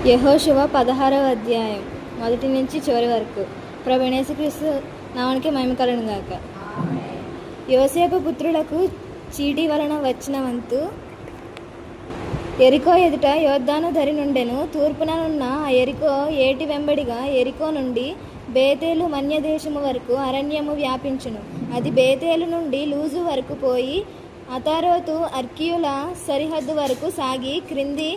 యెహోషువ 16వ అధ్యాయం 1 నుంచి చివరి వరకు. ప్రభువైన యేసుక్రీస్తు నామానికి మహిమ కలుగును గాక. యోసేపు పుత్రులకు చీటీ వలన వచ్చిన వంతు. యెరికో ఎదుట యొర్దాను దరి నుండెను. తూర్పున నున్న ఆ యెరికో ఏటి వెంబడిగా యెరికో నుండి బేతేలు మన్యదేశము వరకు అరణ్యము వ్యాపించును. అది బేతేలు నుండి లూజు వరకు పోయి అతారోతు అర్కీయుల సరిహద్దు వరకు సాగి క్రింది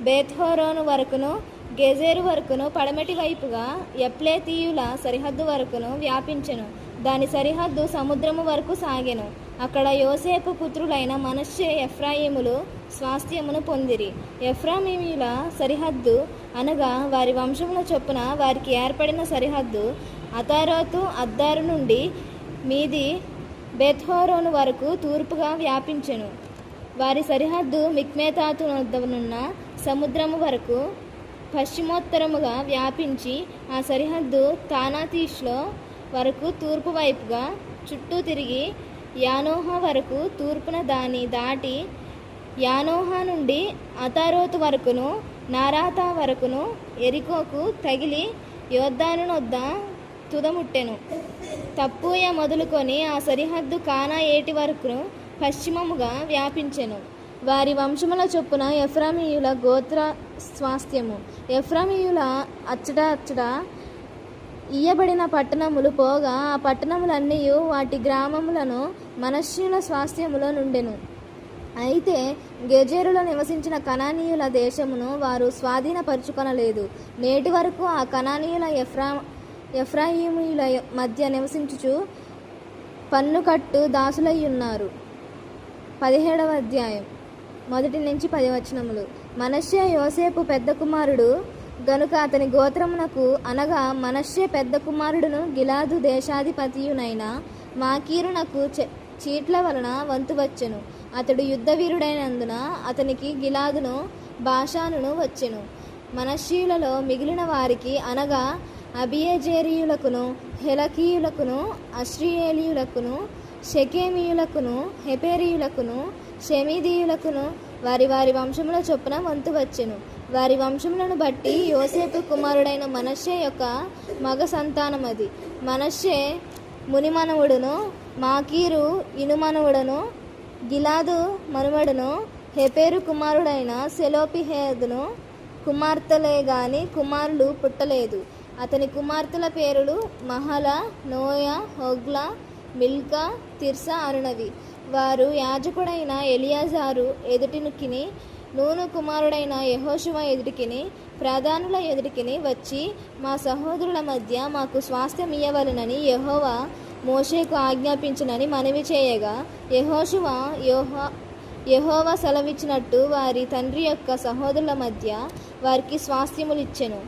బేత్హోరోను వరకును గెజేరు వరకును పడమటి వైపుగా యప్లేతీయుల సరిహద్దు వరకును వ్యాపించెను. దాని సరిహద్దు సముద్రము వరకు సాగెను. అక్కడ యోసేపు పుత్రులైన మనష్షే ఎఫ్రాయిములు స్వాస్థ్యమును పొందిరి. ఎఫ్రాయిమీయుల సరిహద్దు అనగా వారి వంశముల చొప్పున వారికి ఏర్పడిన సరిహద్దు అతారోతు అద్దారు నుండి మీది బేత్హోరోను వరకు తూర్పుగా వ్యాపించెను. వారి సరిహద్దు మిక్మేతాతు వద్దనున్న సముద్రము వరకు పశ్చిమోత్తరముగా వ్యాపించి ఆ సరిహద్దు తానాతీష్లో వరకు తూర్పు వైపుగా చుట్టూ తిరిగి యానోహ వరకు తూర్పున దాని దాటి యానోహ నుండి అతారోతు వరకును నారాతా వరకును యెరికోకు తగిలి యొర్దాను నొద్ద తుదముట్టెను. తప్పూయ మొదలుకొని ఆ సరిహద్దు కానా ఏటి వరకును పశ్చిమముగా వ్యాపించెను. వారి వంశముల చొప్పున ఎఫ్రామీయుల గోత్ర స్వాస్థ్యము. ఎఫ్రామీయుల అచ్చట ఇయ్యబడిన పట్టణములు పోగా ఆ పట్టణములన్నీ వాటి గ్రామములను మనష్యుల స్వాస్థ్యములో నుండెను. అయితే గెజేరులో నివసించిన కనానీయుల దేశమును వారు స్వాధీనపరుచుకొనలేదు. నేటి వరకు ఆ కనానీయుల ఎఫ్రాయిమీయుల మధ్య నివసించుచు పన్నుకట్టు దాసులయ్యున్నారు. 17వ అధ్యాయం 1 నుంచి 10 వచనములు. మనష్షే యోసేపు పెద్ద కుమారుడు గనుక అతని గోత్రమునకు అనగా మనష్షే పెద్ద కుమారుడును గిలాదు దేశాధిపతియునైన మాకీరునకు చీట్ల వలన వంతు వచ్చెను. అతడు యుద్ధవీరుడైనందున అతనికి గిలాదును బాషానును వచ్చెను. మనష్షీయులలో మిగిలిన వారికి అనగా అబియజేరీయులకును హెలకీయులకును అశ్రీయేలీయులకును షెకేమీయులకును హెపెరీయులకును షెమీదీయులకును వారి వారి వంశముల చొప్పున వంతు వచ్చెను. వారి వంశములను బట్టి యోసేపు కుమారుడైన మనష్షే యొక్క మగ సంతానమది. మనష్షే మునిమనవుడును మాకీరు ఇనుమనవుడును గిలాదు మనుమడును హెపెరు కుమారుడైన సెలోపిహేదును కుమార్తెలే గాని కుమారులు పుట్టలేదు. అతని కుమార్తెల పేరులు మహల, నోయ, హొగ్లా, మిల్కా, తిర్సా అనునవి. వారు యాజకుడైన ఎలియాజారు ఎదుటికిని నూను కుమారుడైన యెహోషువ ఎదుటికిని ప్రధానుల ఎదుటికిని వచ్చి మా సహోదరుల మధ్య మాకు స్వాస్థ్యం ఇయ్యవలెనని యెహోవా మోషేకు ఆజ్ఞాపించునని మనవి చేయగా యెహోవా సెలవిచ్చినట్టు వారి తండ్రి యొక్క సహోదరుల మధ్య వారికి స్వాస్థ్యములిచ్చెను.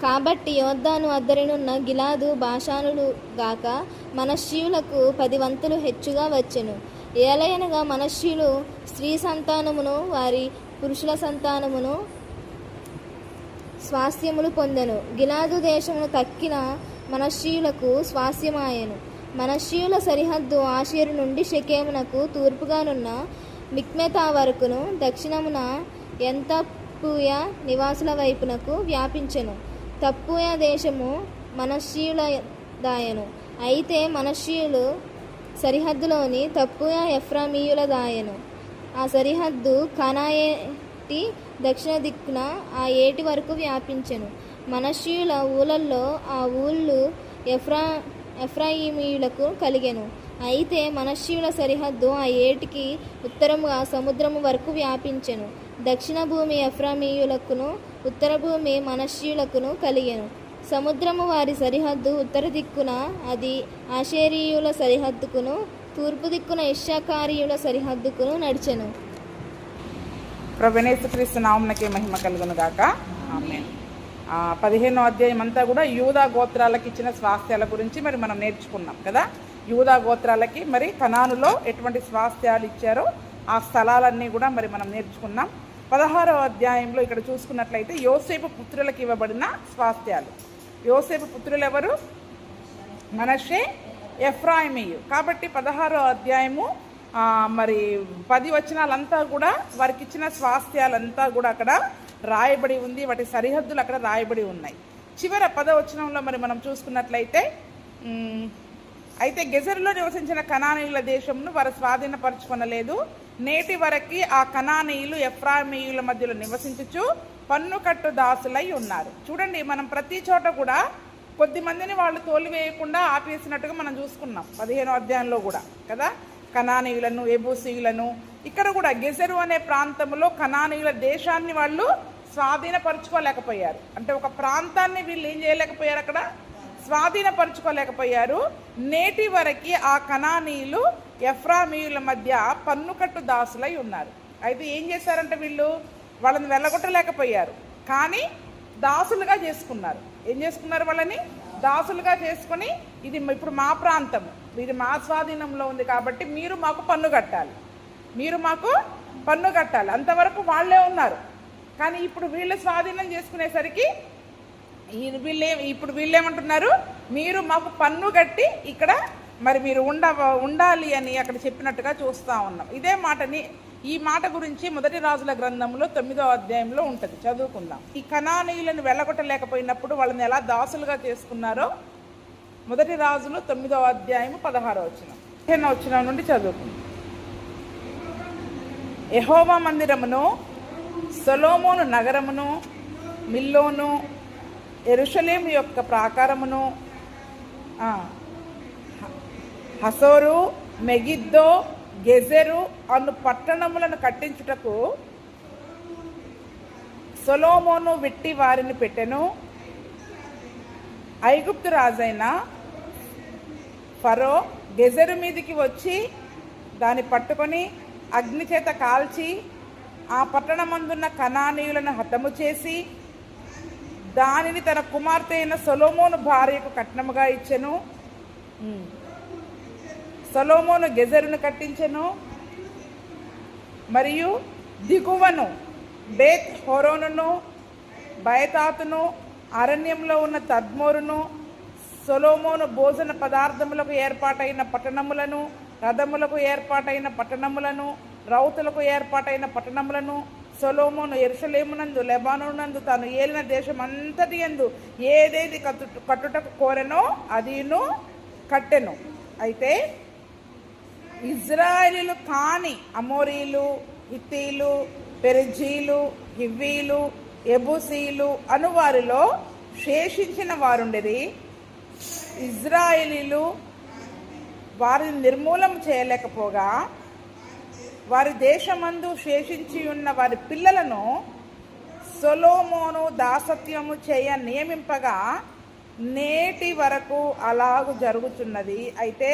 కాబట్టి యొర్దాను అద్దరినున్న గిలాదు బాషానులు గాక మనష్షీయులకు 10 వంతులు హెచ్చుగా వచ్చెను. ఏలయనగా మనష్షీయులు స్త్రీ సంతానమును వారి పురుషుల సంతానమును స్వాస్థ్యములు పొందెను. గిలాదు దేశమును తక్కిన మనష్షీయులకు స్వాస్థ్యమాయెను. మనష్షీయుల సరిహద్దు ఆషేరు నుండి షెకెమునకు తూర్పుగానున్న మిక్మెతా వరకును దక్షిణమున ఎంతప్పూయ నివాసుల వైపునకు వ్యాపించెను. తప్పూయ దేశము మనష్షీయుల దాయను. అయితే మనష్షీయులు సరిహద్దులోని తప్పూయ ఎఫ్రామీయుల దాయను. ఆ సరిహద్దు కనాయేటి దక్షిణ దిక్కున ఆ ఏటి వరకు వ్యాపించెను. మనష్షీయుల ఊళ్ళల్లో ఆ ఊళ్ళు ఎఫ్రాయిమీయులకు కలిగెను. అయితే మనష్షీయుల సరిహద్దు ఆ ఏటికి ఉత్తరముగా సముద్రము వరకు వ్యాపించెను. దక్షిణ భూమి ఎఫ్రామీయులకును ఉత్తర భూమి మనష్షీయులకును కలిగెను. సముద్రము వారి సరిహద్దు ఉత్తర దిక్కున అది ఆషేరీయుల సరిహద్దుకును తూర్పు దిక్కున ఇశ్శాఖారీయుల సరిహద్దుకును నడిచెను. ప్రభువైన యేసుక్రీస్తు నామమునకే మహిమ కలుగును గాక. ఆమేన్. 15వ అధ్యాయం అంతా కూడా యూదా గోత్రాలకు ఇచ్చిన స్వాస్థ్యాల గురించి మరి మనం నేర్చుకున్నాం కదా. యూదా గోత్రాలకి మరి కనానులో ఎటువంటి స్వాస్థ్యాలు ఇచ్చారో ఆ స్థలాలన్నీ కూడా మరి మనం నేర్చుకున్నాం. 16వ అధ్యాయంలో ఇక్కడ చూసుకున్నట్లయితే యోసేపు పుత్రులకు ఇవ్వబడిన స్వాస్థ్యాలు. యోసేపు పుత్రులు ఎవరు? మనష్షే, ఎఫ్రాయిమీయు. కాబట్టి 16వ అధ్యాయము మరి 10 వచనాలంతా కూడా వారికి ఇచ్చిన స్వాస్థ్యాలంతా కూడా అక్కడ రాయబడి ఉంది, వాటి సరిహద్దులు అక్కడ రాయబడి ఉన్నాయి. చివర 10వ వచనంలో మరి మనం చూసుకున్నట్లయితే, అయితే గెజరులో నివసించిన కనానీయుల దేశంను వారు స్వాధీనపరచుకొనలేదు. నేటి వరకు ఆ కనానీయులు ఎఫ్రాయిమీయుల మధ్యలో నివసించుచు పన్నుకట్టు దాసులై ఉన్నారు. చూడండి, మనం ప్రతి చోట కూడా కొద్ది మందిని వాళ్ళు తోలివేయకుండా ఆపేసినట్టుగా మనం చూసుకున్నాం 15వ అధ్యాయంలో కూడా కదా. కనానీయులను, ఎబూసీయులను, ఇక్కడ కూడా గెజరు అనే ప్రాంతంలో కనానీయుల దేశాన్ని వాళ్ళు స్వాధీనపరచుకోలేకపోయారు. అంటే ఒక ప్రాంతాన్ని వీళ్ళు ఏం చేయలేకపోయారు, అక్కడ స్వాధీనపరచుకోలేకపోయారు. నేటి వరకు ఆ కనానీయులు ఎఫ్రామీయుల మధ్య పన్నుకట్టు దాసులై ఉన్నారు. అయితే ఏం చేశారంటే వీళ్ళు వాళ్ళని వెళ్ళగొట్టలేకపోయారు, కానీ దాసులుగా చేసుకున్నారు. ఏం చేసుకున్నారు? వాళ్ళని దాసులుగా చేసుకొని, ఇది ఇప్పుడు మా ప్రాంతం, ఇది మా స్వాధీనంలో ఉంది కాబట్టి మీరు మాకు పన్ను కట్టాలి, మీరు మాకు పన్ను కట్టాలి. అంతవరకు వాళ్ళే ఉన్నారు. కానీ ఇప్పుడు వీళ్ళు స్వాధీనం చేసుకునేసరికి ఇప్పుడు వీళ్ళేమంటున్నారు, మీరు మాకు పన్ను కట్టి ఇక్కడ మరి మీరు ఉండాలి అని అక్కడ చెప్పినట్టుగా చూస్తూ ఉన్నాం. ఇదే మాటని, ఈ మాట గురించి 1 రాజుల గ్రంథంలో 9వ అధ్యాయంలో ఉంటుంది, చదువుకుందాం. ఈ కనానీయులను వెళ్ళగొట్టలేకపోయినప్పుడు వాళ్ళని ఎలా దాసులుగా చేసుకున్నారో 1 రాజులు 9వ అధ్యాయము 16వ వచనం, 15వ వచనం నుండి చదువుకుందాం. యెహోవా మందిరమును, సొలొమోను నగరమును, మిల్లోను, యెరూషలేము యొక్క ప్రాకారమును, హసోరు, మెగిద్దో, గెజెరు అను పట్టణములను కట్టించుటకు సొలొమోను వెట్టి వారిని పెట్టెను. ఐగుప్తు రాజైన ఫరో గెజెరు మీదికి వచ్చి దాన్ని పట్టుకొని అగ్ని చేత కాల్చి ఆ పట్టణమందున్న కనానీయులను హతము చేసి దానిని తన కుమార్తె అయిన సొలొమోను భార్యకు కట్నముగా ఇచ్చెను. సొలొమోను గెజెరును కట్టించెను. మరియు దిగువను బేత్ హోరోనును, బయతాతును, అరణ్యంలో ఉన్న తద్మోరును, సొలొమోను భోజన పదార్థములకు ఏర్పాటైన పట్టణములను, రథములకు ఏర్పాటైన పట్టణములను, రౌతులకు ఏర్పాటైన పట్టణములను సొలొమోను యెరూషలేమునందు, లెబానోనందు తాను ఏలిన దేశం అంతటి యందు ఏదేది కట్టుటకు కోరెనో అదిను కట్టెను. అయితే ఇజ్రాయేలీలు కాని అమోరీలు, హిత్తీలు, పెరిజీలు, హివ్వీలు, ఎబూసీలు అనువారిలో శేషించిన వారుండిరి. ఇజ్రాయేలీలు వారిని నిర్మూలం చేయలేకపోగా వారి దేశమందు శేషించి ఉన్న వారి పిల్లలను సొలొమోను దాసత్వము చేయ నియమింపగా నేటి వరకు అలాగు జరుగుతున్నది. అయితే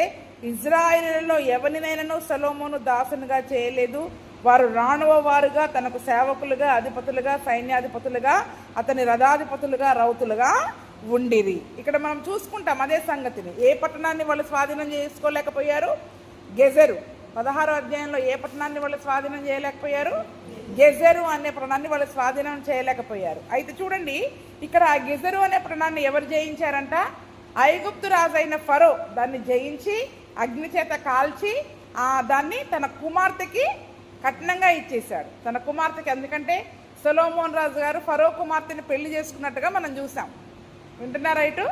ఇజ్రాయేలులో ఎవరినైనాను సొలొమోను దాసునిగా చేయలేదు. వారు రాణువ వారుగా, తనకు సేవకులుగా, అధిపతులుగా, సైన్యాధిపతులుగా, అతని రథాధిపతులుగా, రౌతులుగా ఉండిరి. ఇక్కడ మనం చూసుకుంటాం అదే సంగతిని. ఏ పట్టణాన్ని వాళ్ళు స్వాధీనం చేసుకోలేకపోయారు? గెజెరు. 16వ అధ్యాయంలో ఏ పట్టణాన్ని వాళ్ళు స్వాధీనం చేయలేకపోయారు? గెజెరు అనే పట్టణాన్ని వాళ్ళు స్వాధీనం చేయలేకపోయారు. అయితే చూడండి, ఇక్కడ ఆ గెజెరు అనే పట్టణాన్ని ఎవరు జయించారంట? ఐగుప్తు రాజైన ఫరో దాన్ని జయించి అగ్ని చేత కాల్చి దాన్ని తన కుమార్తెకి కట్నంగా ఇచ్చేశాడు. తన కుమార్తెకి, ఎందుకంటే సొలొమోన్ రాజు గారు ఫరో కుమార్తెని పెళ్లి చేసుకున్నట్టుగా మనం చూసాం. వింటున్నారా? ఇటు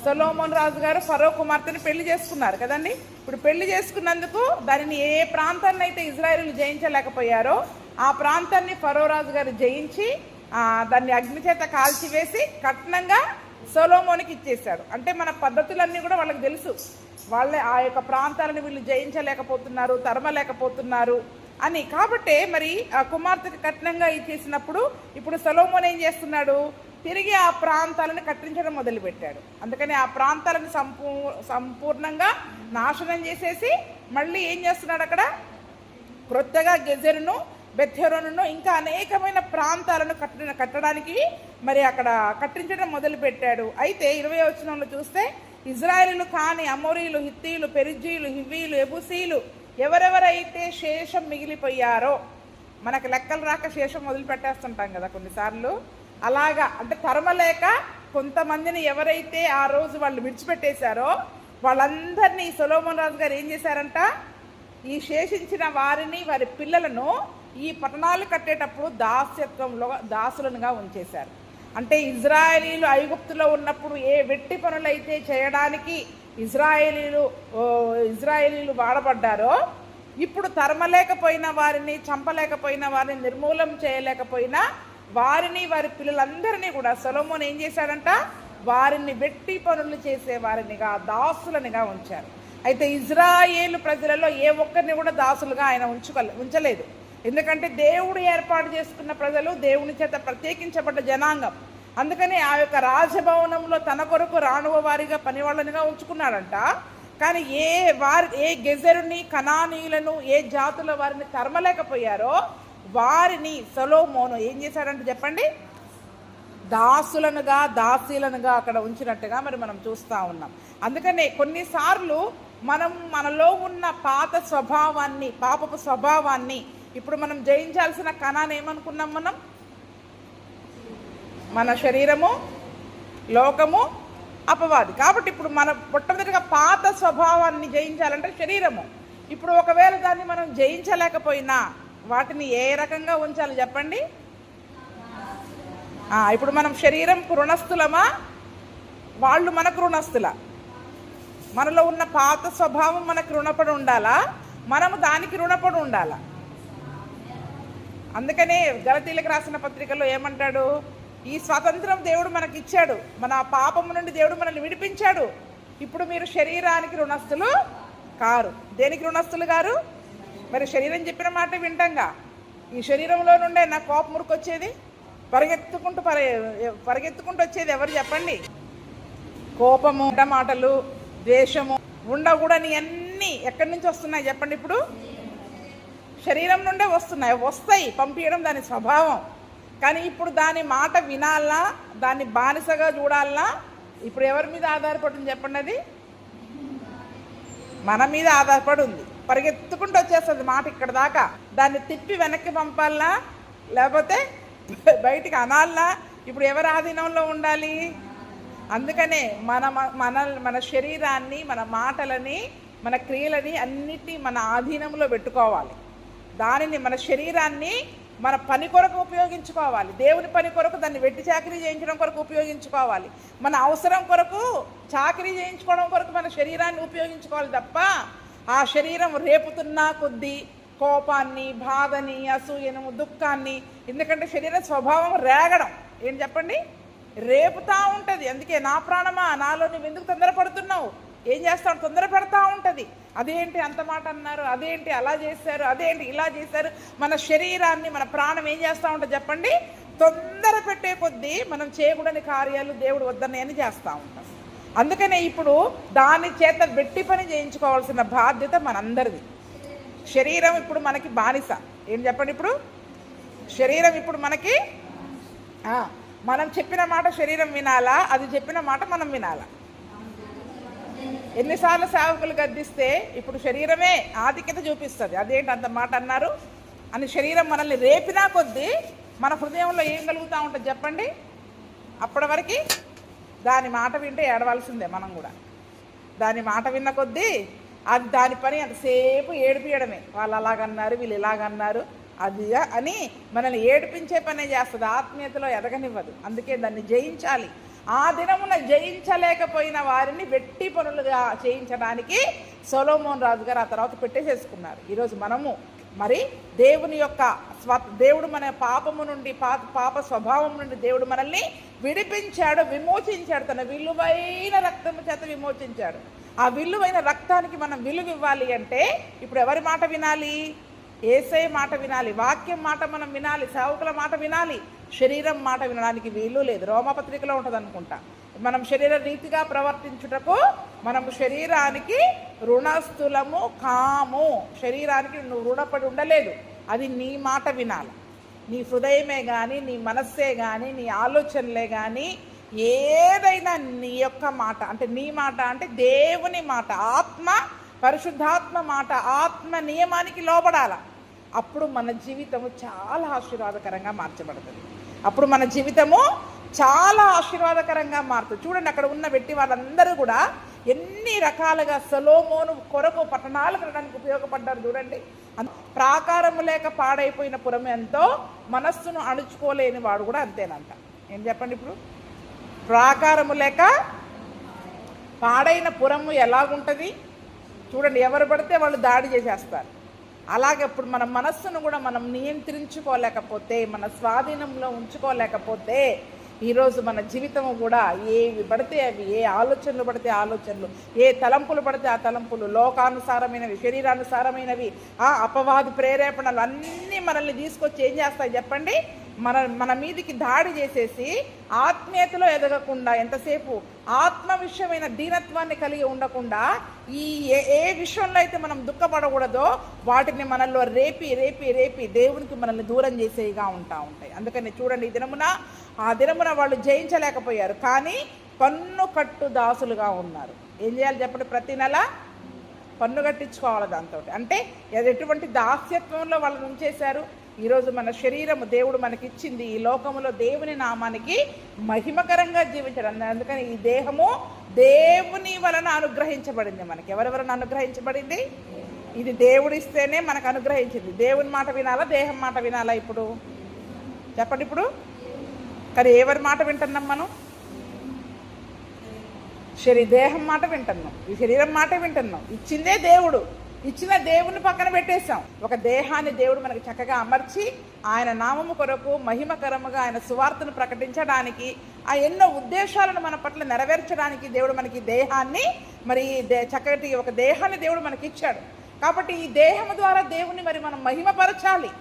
సొలొమోన్ రాజు గారు ఫరో కుమార్తెని పెళ్లి చేసుకున్నారు కదండి. ఇప్పుడు పెళ్లి చేసుకున్నందుకు దానిని ఏ ప్రాంతాన్ని అయితే ఇజ్రాయేలు జయించలేకపోయారో ఆ ప్రాంతాన్ని ఫరో రాజు గారు జయించి దాన్ని అగ్ని చేత కాల్చివేసి కట్నంగా సొలొమోనికి ఇచ్చేశాడు. అంటే మన పద్ధతులన్నీ కూడా వాళ్ళకి తెలుసు. వాళ్ళే ఆ యొక్క ప్రాంతాలను వీళ్ళు జయించలేకపోతున్నారు, తరమలేకపోతున్నారు అని. కాబట్టే మరి ఆ కుమార్తెకి కట్నంగా ఇచ్చేసినప్పుడు ఇప్పుడు సొలొమోన్ ఏం చేస్తున్నాడు? తిరిగి ఆ ప్రాంతాలను కట్టించడం మొదలుపెట్టాడు. అందుకని ఆ ప్రాంతాలను సంపూర్ణంగా నాశనం చేసేసి మళ్ళీ ఏం చేస్తున్నాడు? అక్కడ క్రొత్తగా గెజెరును, బెత్హెరోనును ఇంకా అనేకమైన ప్రాంతాలను కట్టడానికి మరి అక్కడ కట్టించడం మొదలుపెట్టాడు. అయితే 20వ వచనంలో చూస్తే ఇజ్రాయేలీలు కాని అమోరీలు, హిత్తీలు, పెరిజీలు, హివ్వీలు, ఎబూసీలు ఎవరెవరైతే శేషం మిగిలిపోయారో, మనకు లెక్కలు రాక శేషం మొదలుపెట్టేస్తుంటాం కదా కొన్నిసార్లు, అలాగా అంటే తరమలేక కొంతమందిని ఎవరైతే ఆ రోజు వాళ్ళు విడిచిపెట్టేశారో వాళ్ళందరినీ సొలొమోన్ రాజు గారు ఏం చేశారంట? ఈ శేషించిన వారిని, వారి పిల్లలను ఈ పట్టణాలు కట్టేటప్పుడు దాస్యత్వంలో దాసులనుగా ఉంచేశారు. అంటే ఇజ్రాయేలీలు ఐగుప్తులో ఉన్నప్పుడు ఏ వెట్టి పనులైతే చేయడానికి ఇజ్రాయేలీలు వాడబడ్డారో, ఇప్పుడు తరమలేకపోయిన వారిని, చంపలేకపోయిన వారిని, నిర్మూలం చేయలేకపోయినా వారిని, వారి పిల్లలందరినీ కూడా సొలొమోను ఏం చేశాడంట? వారిని వెట్టి పనులు చేసే వారినిగా, దాసులనిగా ఉంచారు. అయితే ఇజ్రాయేలు ప్రజలలో ఏ ఒక్కరిని కూడా దాసులుగా ఆయన ఉంచలేదు. ఎందుకంటే దేవుడు ఏర్పాటు చేసుకున్న ప్రజలు, దేవుని చేత ప్రత్యేకించబడ్డ జనాంగం. అందుకని ఆ యొక్క రాజభవనంలో తన కొరకు రాణువ వారిగా పనివాళ్ళనిగా ఉంచుకున్నాడంట. కానీ ఏ గెజరుని, కనానీయులను, ఏ జాతుల వారిని తరమలేకపోయారో వారిని సొలొమోను ఏం చేశాడంటే చెప్పండి, దాసులనుగా, దాసీలనుగా అక్కడ ఉంచినట్టుగా మరి మనం చూస్తూ ఉన్నాం. అందుకనే కొన్నిసార్లు మనలో ఉన్న పాత స్వభావాన్ని, పాపపు స్వభావాన్ని ఇప్పుడు మనం జయించాల్సిన కణాన్ని ఏమనుకున్నాం మనం? మన శరీరము, లోకము, అపవాది. కాబట్టి ఇప్పుడు మన మొట్టమొదటిగా పాత స్వభావాన్ని జయించాలంటే శరీరము. ఇప్పుడు ఒకవేళ దాన్ని మనం జయించలేకపోయినా వాటిని ఏ రకంగా ఉంచాలి చెప్పండి? ఇప్పుడు మనం శరీరంకు రుణస్థులమా, వాళ్ళు మనకు రుణస్థులా? మనలో ఉన్న పాత స్వభావం మనకు రుణపడి ఉండాలా, మనము దానికి రుణపడి ఉండాలా? అందుకనే గలతీలకు రాసిన పత్రికలో ఏమంటాడు? ఈ స్వాతంత్రం దేవుడు మనకి ఇచ్చాడు, మన పాపము నుండి దేవుడు మనల్ని విడిపించాడు. ఇప్పుడు మీరు శరీరానికి రుణస్థులు కారు. దేనికి రుణస్థులు గారు? మరి శరీరం చెప్పిన మాట వింటాంగా. ఈ శరీరంలో నుండే నా కోపం మురికొచ్చేది, పరిగెత్తుకుంటూ వచ్చేది ఎవరు చెప్పండి? కోపము, మాటలు, ద్వేషము, ఉండకూడని అన్నీ ఎక్కడి నుంచి వస్తున్నాయి చెప్పండి? ఇప్పుడు శరీరం నుండే వస్తాయి, పంపించడం దాని స్వభావం. కానీ ఇప్పుడు దాని మాట వినాలనా, దాన్ని బానిసగా చూడాలనా? ఇప్పుడు ఎవరి మీద ఆధారపడి ఉంది చెప్పండి? అది మన మీద ఆధారపడి ఉంది. పరిగెత్తుకుంటూ వచ్చేస్తుంది మాట ఇక్కడ దాకా. దాన్ని తిప్పి వెనక్కి పంపాలనా, లేకపోతే బయటికి అనాలనా? ఇప్పుడు ఎవరి ఆధీనంలో ఉండాలి? అందుకనే మన శరీరాన్ని, మన మాటలని, మన క్రియలని అన్నిటినీ మన ఆధీనంలో పెట్టుకోవాలి. దానిని, మన శరీరాన్ని మన పని కొరకు ఉపయోగించుకోవాలి. దేవుని పని కొరకు, దాన్ని వెట్టి చాకరీ చేయించడం కొరకు ఉపయోగించుకోవాలి. మన అవసరం కొరకు, చాకరీ చేయించుకోవడం కొరకు మన శరీరాన్ని ఉపయోగించుకోవాలి తప్ప ఆ శరీరం రేపుతున్నా కొద్దీ కోపాన్ని, బాధని, అసూయను, దుఃఖాన్ని, ఎందుకంటే శరీర స్వభావం రేగడం. ఏం చెప్పండి? రేపుతా ఉంటుంది. అందుకే నా ప్రాణమా, నాలో నువ్వు ఎందుకు తొందరపడుతున్నావు, ఏం చేస్తావు, తొందర పెడతా ఉంటుంది. అదేంటి అంత మాట అన్నారు, అదేంటి అలా చేశారు, అదేంటి ఇలా చేశారు. మన శరీరాన్ని, మన ప్రాణం ఏం చేస్తూ ఉంటుంది చెప్పండి? తొందర పెట్టే కొద్దీ మనం చేయకూడని కార్యాలు, దేవుడు వద్దనే చేస్తూ ఉంటాం. అందుకనే ఇప్పుడు దాని చేత వెట్టి పని చేయించుకోవాల్సిన బాధ్యత మనందరిది. శరీరం ఇప్పుడు మనకి బానిస. ఏం చెప్పండి? ఇప్పుడు శరీరం ఇప్పుడు మనకి, మనం చెప్పిన మాట శరీరం వినాలా, అది చెప్పిన మాట మనం వినాలా? ఎన్నిసార్లు సేవకులు గద్దిస్తే ఇప్పుడు శరీరమే ఆధిక్యత చూపిస్తుంది. అదేంటి అంత మాట అన్నారు అని శరీరం మనల్ని రేపినా కొద్దీ మన హృదయంలో ఏం కలుగుతూ ఉంటుంది చెప్పండి? అప్పటి వరకు దాని మాట వింటే ఏడవలసిందే. మనం కూడా దాని మాట విన్న కొద్దీ అది దాని పని అంతసేపు ఏడిపియడమే. వాళ్ళు అలాగన్నారు, వీళ్ళు ఇలాగన్నారు, అది అని మనల్ని ఏడిపించే పనే చేస్తుంది, ఆత్మీయతలో ఎదగనివ్వదు. అందుకే దాన్ని జయించాలి. ఆ దినమున జయించలేకపోయిన వారిని వెట్టి పనులుగా చేయించడానికి సొలొమోను రాజు గారు ఆ తర్వాత పెట్టేసేసుకున్నారు. ఈరోజు మనము మరి దేవుడు మన పాపము నుండి, పాప స్వభావం నుండి దేవుడు మనల్ని విడిపించాడు, విమోచించాడు. తన విలువైన రక్తము చేత విమోచించాడు. ఆ విలువైన రక్తానికి మనం విలువ ఇవ్వాలి అంటే ఇప్పుడు ఎవరి మాట వినాలి? యేసయ్య మాట వినాలి, వాక్యం మాట మనం వినాలి, సేవకుల మాట వినాలి. శరీరం మాట వినడానికి వీలు లేదు. రోమపత్రికలో ఉంటుంది అనుకుంటా. మనం శరీర రీతిగా ప్రవర్తించుటకు మనము శరీరానికి రుణస్థులము కాము. శరీరానికి నువ్వు రుణపడి ఉండలేదు. అది నీ మాట వినాలి. నీ హృదయమే కానీ, నీ మనస్సే కానీ, నీ ఆలోచనలే కానీ, ఏదైనా నీ యొక్క మాట అంటే, నీ మాట అంటే దేవుని మాట, ఆత్మ, పరిశుద్ధాత్మ మాట, ఆత్మ నియమానికి లోబడాల. అప్పుడు మన జీవితము చాలా ఆశీర్వాదకరంగా మార్చబడుతుంది. అప్పుడు మన జీవితము చాలా ఆశీర్వాదకరంగా మారుతుంది. చూడండి, అక్కడ ఉన్న వ్యక్తి వాళ్ళందరూ కూడా ఎన్ని రకాలుగా సొలొమోను కొరకు పట్టణాలు కట్టడానికి ఉపయోగపడ్డారు. చూడండి, ప్రాకారము లేక పాడైపోయిన పురం ఎంతో మనస్సును అణుచుకోలేని వాడు కూడా అంతేనంట. ఏం చెప్పండి ఇప్పుడు? ప్రాకారము లేక పాడైన పురము ఎలాగుంటుంది చూడండి, ఎవరు పడితే వాళ్ళు దాడి చేసేస్తారు. అలాగే ఇప్పుడు మన మనస్సును కూడా మనం నియంత్రించుకోలేకపోతే, మన స్వాధీనంలో ఉంచుకోలేకపోతే ఈరోజు మన జీవితము కూడా ఏవి పడితే అవి, ఏ ఆలోచనలు పడితే ఆలోచనలు, ఏ తలంపులు పడితే ఆ తలంపులు, లోకానుసారమైనవి, శరీరానుసారమైనవి, ఆ అపవాది ప్రేరేపణలు అన్నీ మనల్ని తీసుకొచ్చి ఏం చేస్తాయి చెప్పండి? మన మీదికి దాడి చేసేసి ఆత్మీయతలో ఎదగకుండా, ఎంతసేపు ఆత్మ విషయమైన దీనత్వాన్ని కలిగి ఉండకుండా, ఈ ఏ విషయంలో అయితే మనం దుఃఖపడకూడదో వాటిని మనల్లో రేపి రేపి రేపి దేవునికి మనల్ని దూరం చేసేవిగా ఉంటాయి. అందుకని చూడండి, ఆ దినమున వాళ్ళు జయించలేకపోయారు, కానీ పన్ను కట్టు దాసులుగా ఉన్నారు. ఏం చేయాలి చెప్పండి? ప్రతి నెల పన్ను కట్టించుకోవాలి దాంతో. అంటే ఎటువంటి దాస్యత్వంలో వాళ్ళని ఉంచేశారు. ఈరోజు మన శరీరము దేవుడు మనకిచ్చింది ఈ లోకములో దేవుని నామానికి మహిమకరంగా జీవించడం. అందుకని ఈ దేహము దేవుని వలన అనుగ్రహించబడింది. మనకి ఎవరి వలన అనుగ్రహించబడింది? ఇది దేవుడు ఇస్తేనే మనకు అనుగ్రహించింది. దేవుని మాట వినాలా, దేహం మాట వినాలా? ఇప్పుడు చెప్పండి. ఇప్పుడు కానీ ఎవరి మాట వింటున్నాం మనం? దేహం మాట వింటున్నాం, ఈ శరీరం మాట వింటున్నాం. ఇచ్చిందే దేవుడు, ఇచ్చిన దేవుని పక్కన పెట్టేశాం. ఒక దేహాన్ని దేవుడు మనకి చక్కగా అమర్చి ఆయన నామము కొరకు మహిమకరముగా ఆయన సువార్తను ప్రకటించడానికి, ఆ ఎన్నో ఉద్దేశాలను మన పట్ల నెరవేర్చడానికి దేవుడు మనకి దేహాన్ని, మరి చక్కటి ఒక దేహాన్ని దేవుడు మనకి ఇచ్చాడు. కాబట్టి ఈ దేహము ద్వారా దేవుని మరి మనం మహిమపరచాలి.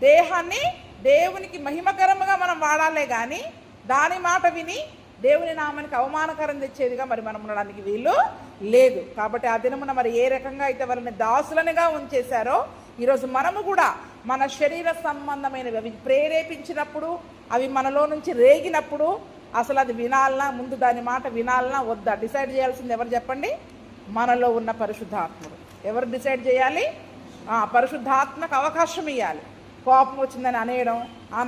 దేహాన్ని దేవునికి మహిమకరముగా మనం వాడాలే కానీ దాని మాట విని దేవుని నామానికి అవమానకరం తెచ్చేదిగా మరి మనం ఉండడానికి వీలు లేదు. కాబట్టి ఆ దినమున మరి ఏ రకంగా అయితే వాళ్ళని దాసులనిగా ఉంచేశారో ఈరోజు మనము కూడా మన శరీర సంబంధమైనవి అవి ప్రేరేపించినప్పుడు, అవి మనలో నుంచి రేగినప్పుడు అసలు అది వినాలనా, ముందు దాని మాట వినాలనా వద్దా డిసైడ్ చేయాల్సింది ఎవరు చెప్పండి? మనలో ఉన్న పరిశుద్ధాత్ముడు. ఎవరు డిసైడ్ చేయాలి? పరిశుద్ధాత్మకు అవకాశం ఇవ్వాలి. కోపం వచ్చిందని అనేయడం,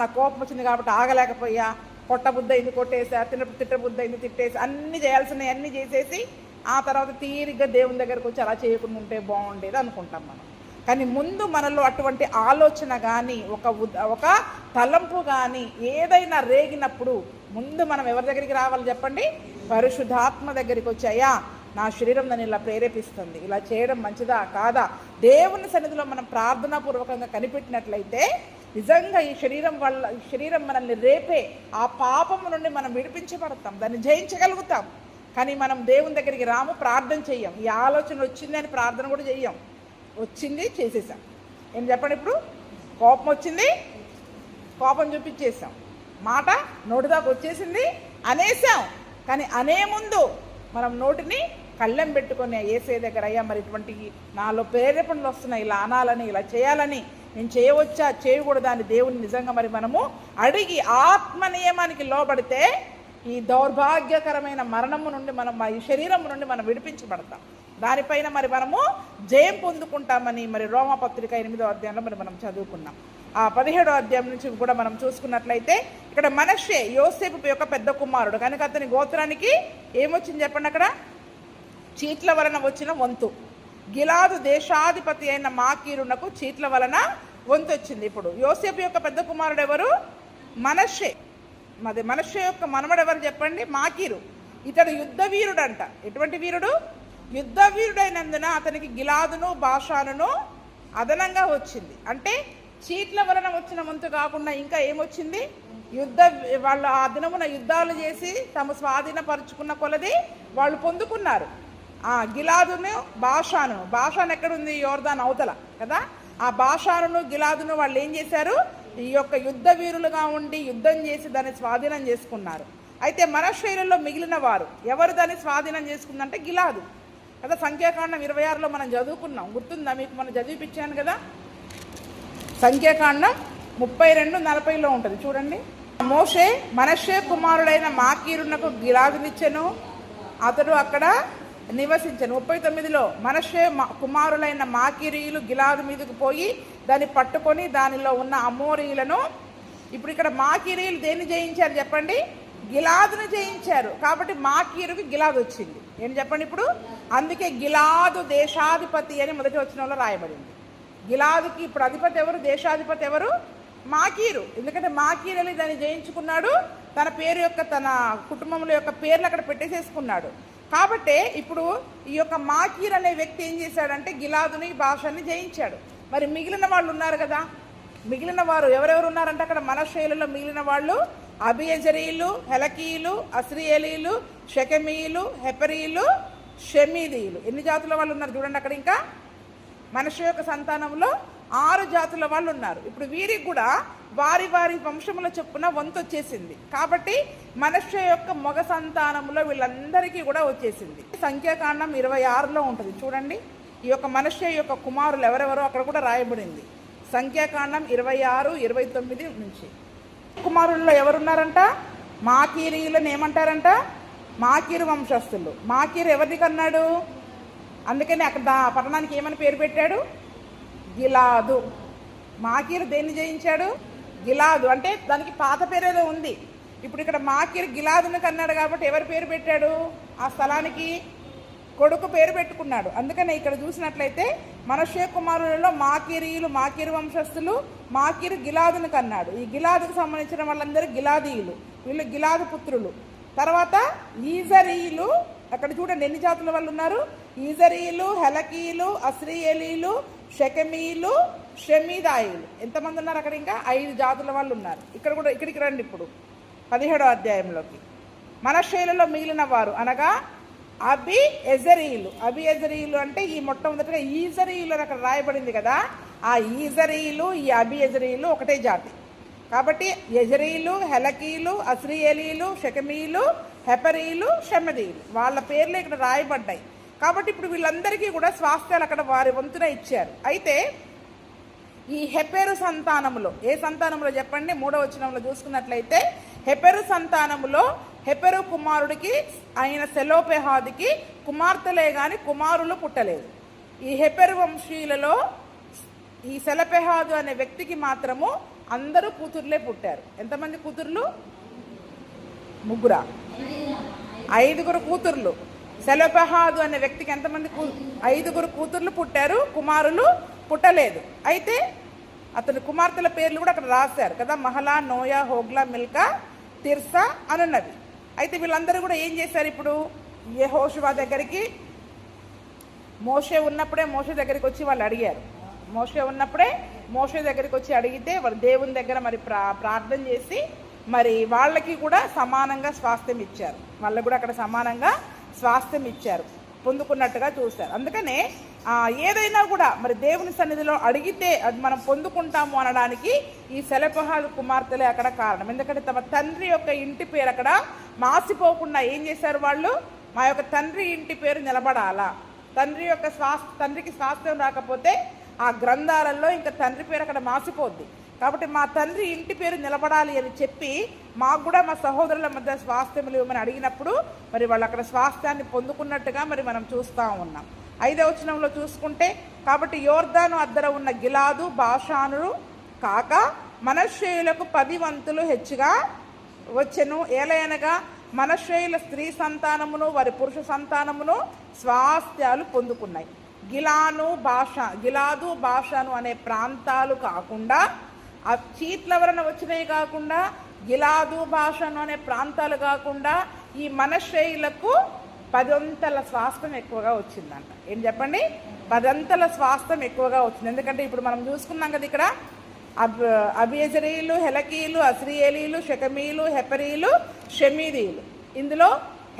నాకు కోపం వచ్చింది కాబట్టి ఆగలేకపోయా, కొట్టబుద్ధి అయింది కొట్టేసా, తిట్టబుద్ధి అయింది తిట్టేసి, అన్నీ చేయాల్సినవి అన్నీ చేసేసి ఆ తర్వాత తీరిగ్గా దేవుని దగ్గరకు వచ్చి అలా చేయకుండా ఉంటే బాగుండేది అనుకుంటాం మనం. కానీ ముందు మనలో అటువంటి ఆలోచన కానీ ఒక తలంపు కానీ ఏదైనా రేగినప్పుడు ముందు మనం ఎవరి దగ్గరికి రావాలి చెప్పండి? పరిశుద్ధాత్మ దగ్గరికి వచ్చాయా, నా శరీరం నన్ను ఇలా ప్రేరేపిస్తుంది, ఇలా చేయడం మంచిదా కాదా, దేవుని సన్నిధిలో మనం ప్రార్థనాపూర్వకంగా కనిపెట్టినట్లయితే నిజంగా ఈ శరీరం మనల్ని రేపే ఆ పాపము నుండి మనం విడిపించబడతాం, దాన్ని జయించగలుగుతాం. కానీ మనం దేవుని దగ్గరికి రాము, ప్రార్థన చెయ్యం. ఈ ఆలోచన వచ్చింది అని ప్రార్థన కూడా చెయ్యం. వచ్చింది చేసేసాం. ఏం చెప్పండి? ఇప్పుడు కోపం వచ్చింది, కోపం చూపించేసాం, మాట నోటిదాకా వచ్చేసింది అనేసాం. కానీ అనే ముందు మనం నోటిని కళ్ళెం పెట్టుకొని ఏసే దగ్గర, అయ్యా మరి ఇటువంటి నాలో ప్రేరేపణలు వస్తున్నాయి, ఇలా అనాలని, ఇలా చేయాలని, నేను చేయవచ్చా చేయకూడదా అని దేవుని నిజంగా మరి మనము అడిగి ఆత్మ నియమానికి లోబడితే ఈ దౌర్భాగ్యకరమైన మరణము నుండి మనం, ఈ శరీరం నుండి మనం విడిపించబడతాం. దానిపైన మరి మనము జయం పొందుకుంటామని మరి రోమాపత్రిక 8వ అధ్యాయంలో మరి మనం చదువుకున్నాం. ఆ 17వ అధ్యాయం నుంచి కూడా మనం చూసుకున్నట్లయితే ఇక్కడ మనష్షే యోసేపు యొక్క పెద్ద కుమారుడు కనుక అతని గోత్రానికి ఏమొచ్చింది చెప్పండి? అక్కడ చీట్ల వలన వచ్చిన వంతు. గిలాదు దేశాధిపతి అయిన మాకీరునకు చీట్ల వలన వంతు వచ్చింది. ఇప్పుడు యోసేపు యొక్క పెద్ద కుమారుడు ఎవరు? మనష్షే. మనష్షే యొక్క మనవడు ఎవరు చెప్పండి? మాకీరు. ఇతడు యుద్ధ వీరుడు అంట. ఎటువంటి వీరుడు? యుద్ధ వీరుడైనందున అతనికి గిలాదును బాషానును అదనంగా వచ్చింది. అంటే చీట్ల వలన వచ్చిన వంతు కాకుండా ఇంకా ఏమొచ్చింది? వాళ్ళు ఆ దినమున యుద్ధాలు చేసి తమ స్వాధీనపరుచుకున్న కొలది వాళ్ళు పొందుకున్నారు. గిలాదును బాషాను ఎక్కడుంది? యోర్దాన్ అవతల కదా. ఆ బాషానును గిలాదును వాళ్ళు ఏం చేశారు? ఈ యొక్క యుద్ధ వీరులుగా ఉండి యుద్ధం చేసి దాన్ని స్వాధీనం చేసుకున్నారు. అయితే మనష్షేయులలో మిగిలిన వారు ఎవరు దాన్ని స్వాధీనం చేసుకుందంటే గిలాదు కదా. సంఖ్యాకాండం 26లో మనం చదువుకున్నాం, గుర్తుందా మీకు? మనం చదివిపించాను కదా. సంఖ్యాకాండం 32:40లో ఉంటుంది చూడండి. మోషే మనష్షే కుమారుడైన మాకీరునకు గిలాదునిచ్చెను, అతడు అక్కడ నివసించను. 39లో మనష్షే కుమారులైన మాకీరీయులు గిలాదు మీదకు పోయి దాన్ని పట్టుకొని దానిలో ఉన్న అమోరీయులను, ఇప్పుడు ఇక్కడ మాకీరీయులు దేన్ని జయించారు చెప్పండి? గిలాదును జయించారు. కాబట్టి మాకీరుకి గిలాదు వచ్చింది. ఏం చెప్పండి ఇప్పుడు? అందుకే గిలాదు దేశాధిపతి అని మొదటి వచనంలో రాయబడింది. గిలాదుకి ఇప్పుడు అధిపతి ఎవరు, దేశాధిపతి ఎవరు? మాకీరు. ఎందుకంటే మాకీరు వెళ్ళి దాన్ని జయించుకున్నాడు, తన పేరు యొక్క తన కుటుంబంలో యొక్క పేర్లు అక్కడ పెట్టేసేసుకున్నాడు. కాబట్టి ఇప్పుడు ఈ యొక్క మాకీర్ అనే వ్యక్తి ఏం చేశాడంటే గిలాదుని భాషని జయించాడు. మరి మిగిలిన వాళ్ళు ఉన్నారు కదా, మిగిలిన వారు ఎవరెవరు ఉన్నారంటే అక్కడ మనష్షేయులలో మిగిలిన వాళ్ళు అబియజరీలు, హెలకీయులు, అస్రియేలీలు, షెకెమీయులు, హెపరీలు, షెమీదీయులు. ఎన్ని జాతుల వాళ్ళు ఉన్నారు చూడండి అక్కడ. ఇంకా మనష్షే యొక్క సంతానంలో 6 జాతుల వాళ్ళు ఉన్నారు. ఇప్పుడు వీరికి కూడా వారి వారి వంశముల చొప్పున వంతు వచ్చేసింది. కాబట్టి మనష్షే యొక్క మగ సంతానంలో వీళ్ళందరికీ కూడా వచ్చేసింది. సంఖ్యాకాండం 26లో ఉంటుంది చూడండి. ఈ యొక్క మనష్షే యొక్క కుమారులు ఎవరెవరో అక్కడ కూడా రాయబడింది. సంఖ్యాకాండం 26, 29 నుంచి. కుమారుల్లో ఎవరున్నారంట? మాకీరీయులను ఏమంటారంట? మాకీరు వంశస్థులు. మాకీరు ఎవరిని కన్నాడు? అందుకని అక్కడ పట్టణానికి ఏమని పేరు పెట్టాడు? గిలాదు. మాకీరు దేన్ని జయించాడు? గిలాదు. అంటే దానికి పాత పేరేదో ఉంది. ఇప్పుడు ఇక్కడ మాకీరు గిలాదుని కన్నాడు కాబట్టి ఎవరి పేరు పెట్టాడు? ఆ స్థలానికి కొడుకు పేరు పెట్టుకున్నాడు. అందుకనే ఇక్కడ చూసినట్లయితే మనష్షే కుమారులలో మాకీరీయులు, మాకీరు వంశస్థులు, మాకీరు గిలాదుని కన్నాడు. ఈ గిలాదుకు సంబంధించిన వాళ్ళందరూ గిలాదీయులు, వీళ్ళు గిలాదు పుత్రులు. తర్వాత ఈజరీయులు, అక్కడ చూడండి ఎన్ని జాతుల వాళ్ళు ఉన్నారు. ఈజరీయులు, హెలకీయులు, అస్రియేలీలు, షెకెమీయులు, షెమీదాయిలు. ఎంతమంది ఉన్నారు అక్కడ? ఇంకా 5 జాతుల వాళ్ళు ఉన్నారు. ఇక్కడ కూడా ఇక్కడికి రండి ఇప్పుడు 17వ అధ్యాయంలోకి. మనష్షేయులలో మిగిలిన వారు అనగా అబియజరీయులు. అబియజరీయులు అంటే ఈ మొట్టమొదటిగా ఈజరీయులు అని అక్కడ రాయబడింది కదా, ఆ ఈజరీయులు ఈ అబియజరీయులు ఒకటే జాతి. కాబట్టి యజరీయులు, హెలకీయులు, అస్రియేలీలు, షెకెమీయులు, హెపరీలు, షెమదీయులు వాళ్ళ పేర్లు ఇక్కడ రాయబడ్డాయి. కాబట్టి ఇప్పుడు వీళ్ళందరికీ కూడా స్వాస్థ్యాలు అక్కడ వారి వంతున ఇచ్చారు. అయితే ఈ హెపెరు సంతానములో, ఏ సంతానంలో చెప్పండి? 3వ వచనంలో చూసుకున్నట్లయితే హెపెరు సంతానములో హెపెరు కుమారుడికి ఆయన సెలోపెహాదుకి కుమార్తెలే గాని కుమారులు పుట్టలేదు. ఈ హెపెరు వంశీయులలో ఈ సెలోపెహాదు అనే వ్యక్తికి మాత్రము అందరూ కూతుర్లే పుట్టారు. ఎంతమంది కూతుర్లు? 3. 5 కూతుర్లు. సెలోపెహాదు అనే వ్యక్తికి ఎంతమంది? 5 కూతుర్లు పుట్టారు, కుమారులు పుట్టలేదు. అయితే అతని కుమార్తెల పేర్లు కూడా అక్కడ రాశారు కదా, Mahlah, Noah, Hoglah, Milcah, Tirzah అనున్నవి. అయితే వీళ్ళందరూ కూడా ఏం చేశారు? ఇప్పుడు యెహోషువ దగ్గరికి మోషే ఉన్నప్పుడే మోషే దగ్గరికి వచ్చి వాళ్ళు అడిగారు. మోషే దగ్గరికి వచ్చి అడిగితే వాళ్ళు దేవుని దగ్గర మరి ప్రార్థన చేసి మరి వాళ్ళకి కూడా సమానంగా స్వాస్థ్యం ఇచ్చారు. వాళ్ళకు కూడా అక్కడ సమానంగా స్వాస్థ్యం ఇచ్చారు, పొందుకున్నట్టుగా చూశారు. అందుకనే ఏదైనా కూడా మరి దేవుని సన్నిధిలో అడిగితే అది మనం పొందుకుంటాము అనడానికి ఈ సెలోపెహాదు కుమార్తెలే అక్కడ కారణం. ఎందుకంటే తమ తండ్రి యొక్క ఇంటి పేరు అక్కడ మాసిపోకుండా ఏం చేశారు వాళ్ళు? మా యొక్క తండ్రి ఇంటి పేరు నిలబడాలా, తండ్రికి స్వాస్థ్యం రాకపోతే ఆ గ్రంథాలలో ఇంకా తండ్రి పేరు అక్కడ మాసిపోద్ది. కాబట్టి మా తండ్రి ఇంటి పేరు నిలబడాలి అని చెప్పి మాకు కూడా మా సహోదరుల మధ్య స్వాస్థ్యములు ఇవ్వమని అడిగినప్పుడు మరి వాళ్ళు అక్కడ స్వాస్థ్యాన్ని పొందుకున్నట్టుగా మరి మనం చూస్తూ ఉన్నాం. 5వ వచనంలో చూసుకుంటే కాబట్టి యోర్దాను అద్దర ఉన్న గిలాదు, బాషానులు కాక మనష్షేయులకు 10 వంతులు హెచ్చుగా వచ్చెను. ఏలయనగా మనష్షేయుల స్త్రీ సంతానమును వారి పురుష సంతానమును స్వాస్థ్యాలు పొందుకున్నాయి. గిలాదు, బాషాను అనే ప్రాంతాలు కాకుండా, ఆ చీట్ల వలన వచ్చినవి కాకుండా, గిలాదు, బాషాను అనే ప్రాంతాలు కాకుండా ఈ మనష్షేయులకు 10 అంతల స్వాస్థ్యం ఎక్కువగా వచ్చిందంట. ఏం చెప్పండి? 10 అంతల స్వాస్థ్యం ఎక్కువగా వచ్చింది. ఎందుకంటే ఇప్పుడు మనం చూసుకున్నాం కదా, ఇక్కడ అబియజరీయులు, హెలకీయులు, అస్రియేలీలు, షెకెమీయులు, హెపరీలు, షెమీదీయులు. ఇందులో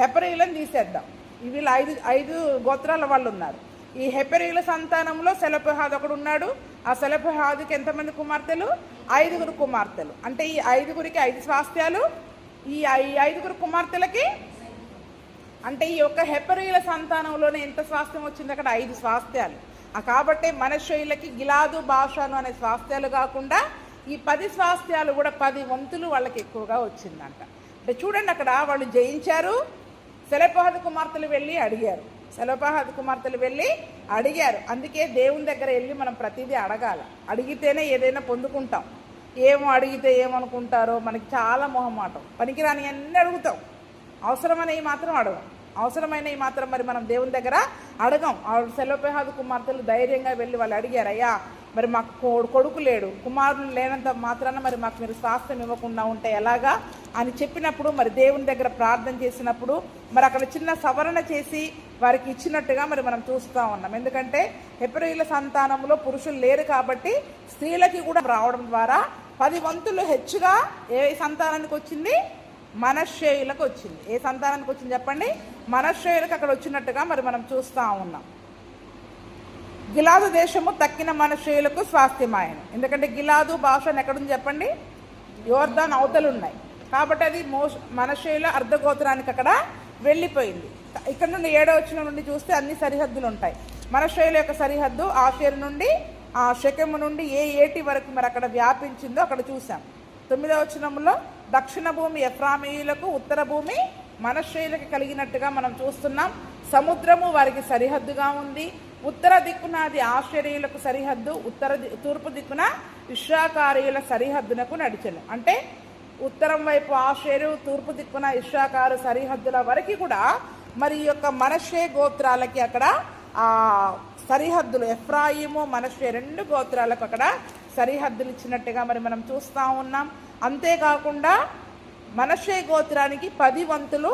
హెపరీలను తీసేద్దాం. వీళ్ళు 5 గోత్రాల వాళ్ళు ఉన్నారు. ఈ హెపరీల సంతానంలో సెలోపెహాదు ఒకడు ఉన్నాడు. ఆ సెలోపెహాదుకి ఎంతమంది కుమార్తెలు? 5 కుమార్తెలు. అంటే ఈ 5కి 5 స్వాస్థ్యాలు, ఈ 5 కుమార్తెలకి అంటే ఈ యొక్క హెపరీల సంతానంలోనే ఎంత స్వాస్థ్యం వచ్చింది? అక్కడ 5 స్వాస్థ్యాలు. కాబట్టి మనష్షేయులకి గిలాదు, బాషాను అనే స్వాస్థ్యాలు కాకుండా ఈ 10 స్వాస్థ్యాలు కూడా 10 వంతులు వాళ్ళకి ఎక్కువగా వచ్చిందంట. అంటే చూడండి, అక్కడ వాళ్ళు జయించారు. సెలోపెహాదు కుమార్తెలు వెళ్ళి అడిగారు. అందుకే దేవుని దగ్గర వెళ్ళి మనం ప్రతిదీ అడగాల. అడిగితేనే ఏదైనా పొందుకుంటాం. ఏమో అడిగితే ఏమనుకుంటారో మనకి చాలా మొహమాటం. పనికిరాని అన్నీ అడుగుతాం, అవసరమనేవి మాత్రం అడగం. అవసరమైనవి మాత్రం మరి మనం దేవుని దగ్గర అడగం. సెలోపెహాదు కుమార్తెలు ధైర్యంగా వెళ్ళి వాళ్ళు అడిగారు, అయ్యా మరి మాకు కొడుకు లేడు, కుమారులు లేనంత మాత్రాన మరి మాకు మీరు స్వాస్థ్యం ఇవ్వకుండా ఉంటే ఎలాగా అని చెప్పినప్పుడు మరి దేవుని దగ్గర ప్రార్థన చేసినప్పుడు మరి అక్కడ చిన్న సవరణ చేసి వారికి ఇచ్చినట్టుగా మరి మనం చూస్తూ ఉన్నాం. ఎందుకంటే హెబ్రీయుల సంతానంలో పురుషులు లేరు కాబట్టి స్త్రీలకి కూడా రావడం ద్వారా 10 వంతులు హెచ్చుగా ఏ సంతానానికి వచ్చింది? మనష్షేయులకు వచ్చింది. ఏ సంతానానికి వచ్చింది చెప్పండి? మనష్షేయులకు అక్కడ వచ్చినట్టుగా మరి మనం చూస్తూ ఉన్నాం. గిలాదు దేశము తక్కిన మనష్షేయులకు స్వాస్థ్యమాయను. ఎందుకంటే గిలాదు భాషను ఎక్కడుంది చెప్పండి? యోర్దాన్ అవతలు ఉన్నాయి కాబట్టి అది మనష్షేయుల అర్ధగోత్రానికి అక్కడ వెళ్ళిపోయింది. ఇక్కడ నుండి 7వ వచనం నుండి చూస్తే అన్ని సరిహద్దులు ఉంటాయి. మనష్షేయుల యొక్క సరిహద్దు ఆషేరు నుండి ఆ షెకెము నుండి ఏ ఏటి వరకు మరి అక్కడ వ్యాపించిందో అక్కడ చూసాం. 9వ వచనంలో దక్షిణ భూమి ఎఫ్రామీయులకు, ఉత్తర భూమి మనష్షేయులకు కలిగినట్టుగా మనం చూస్తున్నాం. సముద్రము వారికి సరిహద్దుగా ఉంది. ఉత్తర దిక్కున అది ఆషేరీయులకు సరిహద్దు, తూర్పు దిక్కున ఇశ్రాకారీయుల సరిహద్దునకు నడిచెను. అంటే ఉత్తరం వైపు ఆషేరు, తూర్పు దిక్కున ఇశ్రాకారు సరిహద్దుల వరకు కూడా మరి ఈ యొక్క మనష్షే గోత్రాలకి అక్కడ ఆ సరిహద్దులు, ఎఫ్రాయిము మనష్షే 2 గోత్రాలకు అక్కడ సరిహద్దులు ఇచ్చినట్టుగా మరి మనం చూస్తూ ఉన్నాం. అంతేకాకుండా మనష్షే గోత్రానికి 10 వంతులు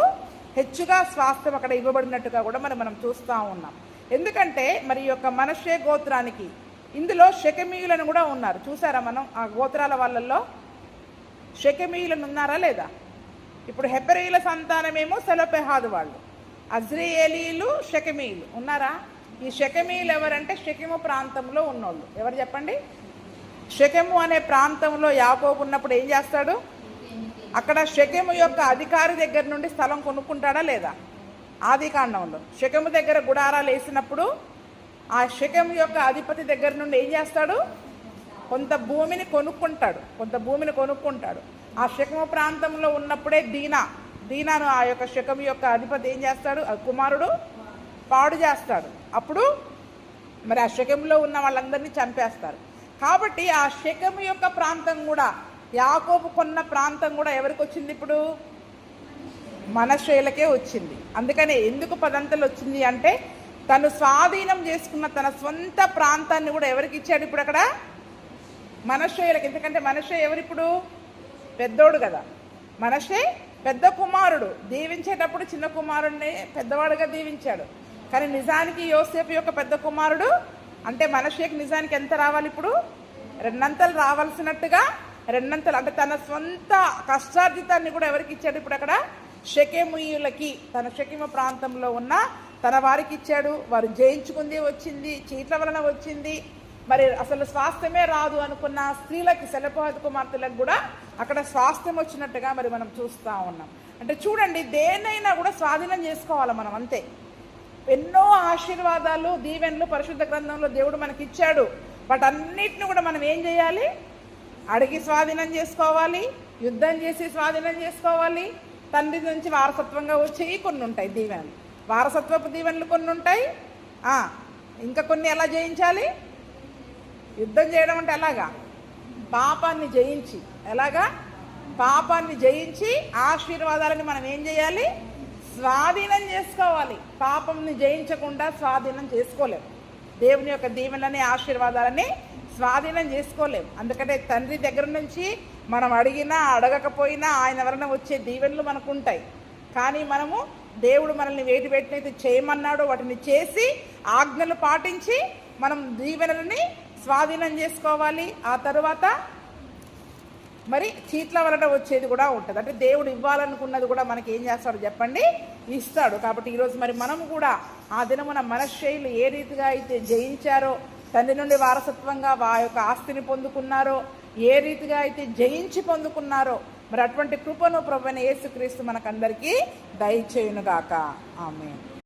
హెచ్చుగా స్వాస్థ్యం అక్కడ ఇవ్వబడినట్టుగా కూడా మరి మనం చూస్తూ ఉన్నాం. ఎందుకంటే మరి ఈ యొక్క మనష్షే గోత్రానికి ఇందులో షెకెమీయులను కూడా ఉన్నారు. చూసారా మనం ఆ గోత్రాల వాళ్ళల్లో షెకెమీయులను ఉన్నారా లేదా? ఇప్పుడు హెబ్రీయుల సంతానమేమో సెలోపెహాదు వాళ్ళు, అజ్రీయేలీలు, షెకెమీయులు ఉన్నారా? ఈ షెకెమీయులు ఎవరంటే షెకెము ప్రాంతంలో ఉన్నోళ్ళు. ఎవరు చెప్పండి? షెకెము అనే ప్రాంతంలో యాకోబు ఉన్నప్పుడు ఏం చేస్తాడు? అక్కడ షెకెము యొక్క అధికారి దగ్గర నుండి స్థలం కొనుక్కుంటాడా లేదా? ఆదికాండంలో షెకెము దగ్గర గుడారాలు వేసినప్పుడు ఆ షెకెము యొక్క అధిపతి దగ్గర నుండి ఏం చేస్తాడు? కొంత భూమిని కొనుక్కుంటాడు. ఆ షెకెము ప్రాంతంలో ఉన్నప్పుడే దీనాను ఆ యొక్క షెకెము యొక్క అధిపతి ఏం చేస్తాడు? ఆ కుమారుడు పాడు చేస్తాడు. అప్పుడు మరి ఆ షెకెములో ఉన్న వాళ్ళందరినీ చంపేస్తారు. కాబట్టి ఆ షెకెము యొక్క ప్రాంతం కూడా, యాకోబు కొన్న ప్రాంతం కూడా ఎవరికి వచ్చింది? ఇప్పుడు మనష్షేయులకే వచ్చింది. అందుకనే ఎందుకు 10 వంతులు వచ్చింది అంటే తను స్వాధీనం చేసుకున్న తన సొంత ప్రాంతాన్ని కూడా ఎవరికి ఇచ్చాడు? ఇప్పుడు అక్కడ మనష్షేయులకి. ఎందుకంటే మనష్షే ఎవరిప్పుడు? పెద్దోడు కదా. మనష్షే పెద్ద కుమారుడు. దీవించేటప్పుడు చిన్న కుమారుడిని పెద్దవాడుగా దీవించాడు. కానీ నిజానికి యోసేపు యొక్క పెద్ద కుమారుడు అంటే మనష్షేకి నిజానికి ఎంత రావాలి? ఇప్పుడు 2 అంతలు రావాల్సినట్టుగా 2 అంతలు అంటే తన సొంత కష్టార్జితాన్ని కూడా ఎవరికి ఇచ్చాడు? ఇప్పుడు అక్కడ షెకెమీయులకి, తన షెకెము ప్రాంతంలో ఉన్న తన వారికి ఇచ్చాడు. వారు జయించుకుంది వచ్చింది, చీట్ల వలన వచ్చింది. మరి అసలు స్వాస్థ్యమే రాదు అనుకున్న స్త్రీలకి, సెలోపెహాదు కుమార్తెలకు కూడా అక్కడ స్వాస్థ్యం వచ్చినట్టుగా మరి మనం చూస్తూ ఉన్నాం. అంటే చూడండి, దేన్నైనా కూడా స్వాధీనం చేసుకోవాలి మనం, అంతే. ఎన్నో ఆశీర్వాదాలు, దీవెనలు పరిశుద్ధ గ్రంథంలో దేవుడు మనకి ఇచ్చాడు. వాటన్నిటిని కూడా మనం ఏం చేయాలి? అడిగి స్వాధీనం చేసుకోవాలి, యుద్ధం చేసి స్వాధీనం చేసుకోవాలి. తండ్రి నుంచి వారసత్వంగా వచ్చేవి కొన్ని ఉంటాయి దీవెనలు, వారసత్వపు దీవెనలు కొన్ని ఉంటాయి. ఇంకా కొన్ని ఎలా జయించాలి? యుద్ధం చేయడం అంటే ఎలాగా? పాపాన్ని జయించి, ఎలాగా? పాపాన్ని జయించి ఆశీర్వాదాలని మనం ఏం చేయాలి? స్వాధీనం చేసుకోవాలి. పాపంని జయించకుండా స్వాధీనం చేసుకోలేము. దేవుని యొక్క దీవెనలని, ఆశీర్వాదాలని స్వాధీనం చేసుకోలేము. అందుకంటే తండ్రి దగ్గర నుంచి మనం అడిగినా అడగకపోయినా ఆయన వలన వచ్చే దీవెనలు మనకు ఉంటాయి. కానీ మనము దేవుడు మనల్ని వేటి వేటినైతే చేయమన్నాడో వాటిని చేసి ఆజ్ఞలు పాటించి మనం దీవెనలని స్వాధీనం చేసుకోవాలి. ఆ తరువాత మరి చీట్ల వలన వచ్చేది కూడా ఉంటుంది. అంటే దేవుడు ఇవ్వాలనుకున్నది కూడా మనకి ఏం చేస్తాడు చెప్పండి? ఇస్తాడు. కాబట్టి ఈరోజు మరి మనము కూడా ఆ దినమున మనష్షేయులు ఏ రీతిగా అయితే జయించారో, తండ్రి నుండి వారసత్వంగా ఆ యొక్క ఆస్తిని పొందుకున్నారో, ఏ రీతిగా అయితే జయించి పొందుకున్నారో, మరి అటువంటి కృపను ప్రభువైన యేసుక్రీస్తు మనకందరికీ దయచేయునుగాక. ఆమేన్.